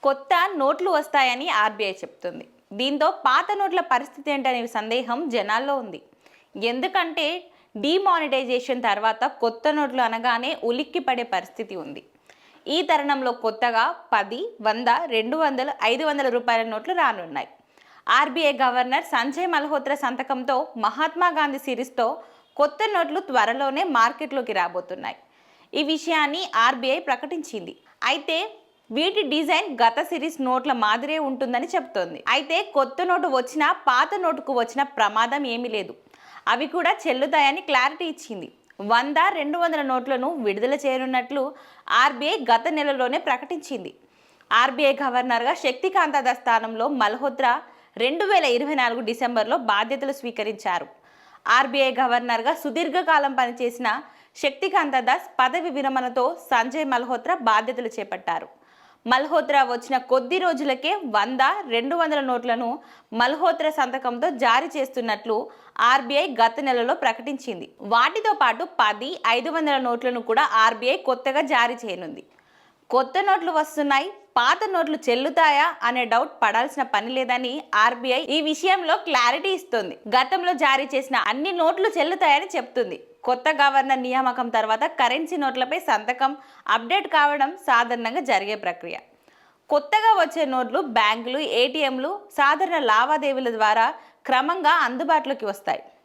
కొత్త నోట్లు వస్తాయని ఆర్బీఐ చెప్తుంది. దీంతో పాత నోట్ల పరిస్థితి ఏంటనే సందేహం జనాల్లో ఉంది. ఎందుకంటే డిమానిటైజేషన్ తర్వాత కొత్త నోట్లు అనగానే ఉలిక్కి పడే పరిస్థితి ఉంది. ఈ తరుణంలో కొత్తగా 10, 100, 200, 500 రూపాయల నోట్లు రానున్నాయి. ఆర్బీఐ గవర్నర్ సంజయ్ మల్హోత్రా సంతకంతో మహాత్మా గాంధీ సిరీస్తో కొత్త నోట్లు త్వరలోనే మార్కెట్లోకి రాబోతున్నాయి. ఈ విషయాన్ని ఆర్బీఐ ప్రకటించింది. అయితే వీటి డిజైన్ గత సిరీస్ నోట్ల మాదిరే ఉంటుందని చెప్తోంది. అయితే కొత్త నోటు వచ్చినా పాత నోటుకు వచ్చిన ప్రమాదం ఏమీ లేదు. అవి కూడా చెల్లుతాయని క్లారిటీ ఇచ్చింది. 100, 200 నోట్లను విడుదల చేయనున్నట్లు ఆర్బీఐ గత నెలలోనే ప్రకటించింది. ఆర్బీఐ గవర్నర్గా శక్తికాంత దాస్ స్థానంలో మల్హోత్రా 2024 డిసెంబర్లో బాధ్యతలు స్వీకరించారు. ఆర్బీఐ గవర్నర్గా సుదీర్ఘకాలం పనిచేసిన శక్తికాంత దాస్ పదవి విరమణతో సంజయ్ మల్హోత్రా బాధ్యతలు చేపట్టారు. మల్హోత్రా వచ్చిన కొద్ది రోజులకే 100, 200 నోట్లను మల్హోత్రా సంతకంతో జారీ చేస్తున్నట్లు ఆర్బీఐ గత నెలలో ప్రకటించింది. వాటితో పాటు 10, 500 నోట్లను కూడా ఆర్బీఐ కొత్తగా జారీ చేయనుంది. కొత్త నోట్లు వస్తున్నాయి, పాత నోట్లు చెల్లుతాయా అనే డౌట్ పడాల్సిన పని లేదని ఆర్బీఐ ఈ విషయంలో క్లారిటీ ఇస్తుంది. గతంలో జారీ చేసిన అన్ని నోట్లు చెల్లుతాయని చెప్తుంది. కొత్త గవర్నర్ నియామకం తర్వాత కరెన్సీ నోట్లపై సంతకం అప్డేట్ కావడం సాధారణంగా జరిగే ప్రక్రియ. కొత్తగా వచ్చే నోట్లు బ్యాంకులు, ఏటీఎంలు, సాధారణ లావాదేవీల ద్వారా క్రమంగా అందుబాటులోకి వస్తాయి.